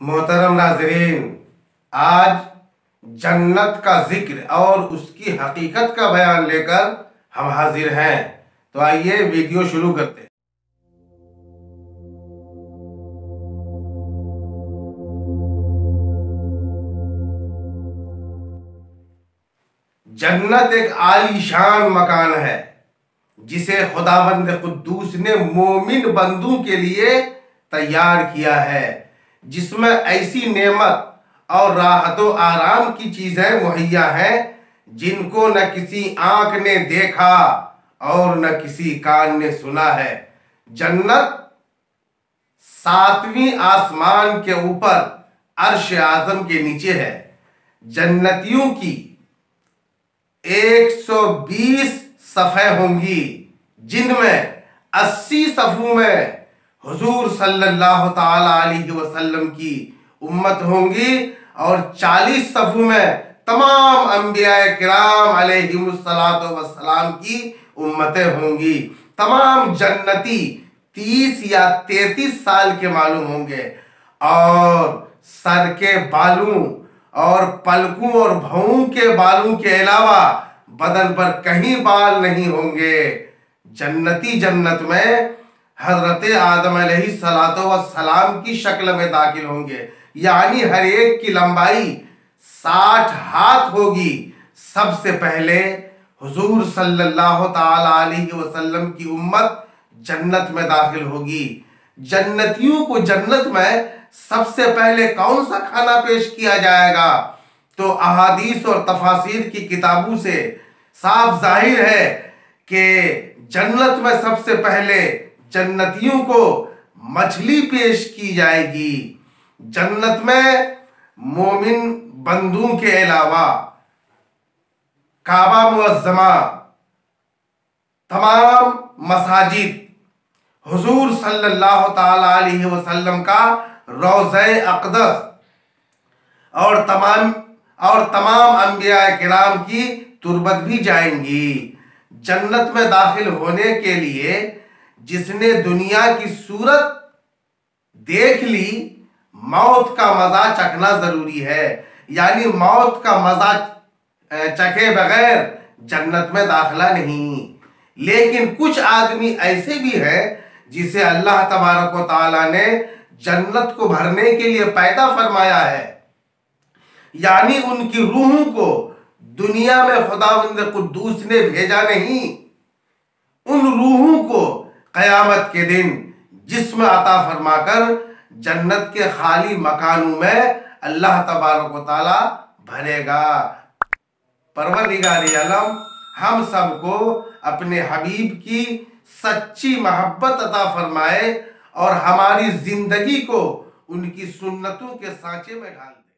मोहतरम नाज़रीन, आज जन्नत का जिक्र और उसकी हकीकत का बयान लेकर हम हाजिर हैं। तो आइए वीडियो शुरू करते हैं। जन्नत एक आलीशान मकान है जिसे खुदावंद कुद्दूस ने मोमिन बंदों के लिए तैयार किया है, जिसमें ऐसी नेमत और राहतो आराम की चीजें मुहैया हैं जिनको न किसी आंख ने देखा और न किसी कान ने सुना है। जन्नत सातवीं आसमान के ऊपर अर्श आजम के नीचे है। जन्नतियों की 120 सफ़े होंगी, जिनमें 80 सफ़ों में हुजूर सल्लल्लाहु ताला अलैहि वसल्लम की उम्मत होंगी और 40 सफ़ों में तमाम अंबियाए किराम अलैहिमुस्सलातु वस्सलाम की उम्मतें होंगी। तमाम जन्नती 30 या 33 साल के मालूम होंगे और सर के बालों और पलकों और भौं के बालों के अलावा बदन पर कहीं बाल नहीं होंगे। जन्नती जन्नत में हजरत आदम अलैहिस्सलातु वस्सलाम की शक्ल में दाखिल होंगे, यानी हर एक की लंबाई 60 हाथ होगी। सबसे पहले हुजूर सल्लल्लाहु ताला अलैहि वसल्लम की उम्मत जन्नत में दाखिल होगी। जन्नतियों को जन्नत में सबसे पहले कौन सा खाना पेश किया जाएगा? तो अहादीस और तफासिर की किताबों से साफ जाहिर है कि जन्नत में सबसे पहले जन्नतियों को मछली पेश की जाएगी। जन्नत में मोमिन बंदों के अलावा काबा मुअज्जमा, तमाम मसाजिद, हुजूर सल्लल्लाहु ताला अलैहि वसल्लम का रोज़े अक़दस और तमाम अंबिया किराम की तुरबत भी जाएंगी। जन्नत में दाखिल होने के लिए जिसने दुनिया की सूरत देख ली, मौत का मजा चखना जरूरी है, यानी मौत का मजा चखे बगैर जन्नत में दाखिला नहीं। लेकिन कुछ आदमी ऐसे भी हैं जिसे अल्लाह तबारक व तआला ने जन्नत को भरने के लिए पैदा फरमाया है, यानी उनकी रूहों को दुनिया में खुदावंद कुद्दूस ने भेजा नहीं। उन रूहों को क़यामत के दिन जिस्म अता फरमाकर जन्नत के खाली मकानों में अल्लाह तबारक व तआला भरेगा। परवरदिगार आलम हम सबको अपने हबीब की सच्ची मोहब्बत अता फरमाए और हमारी जिंदगी को उनकी सुन्नतों के सांचे में ढाल दे।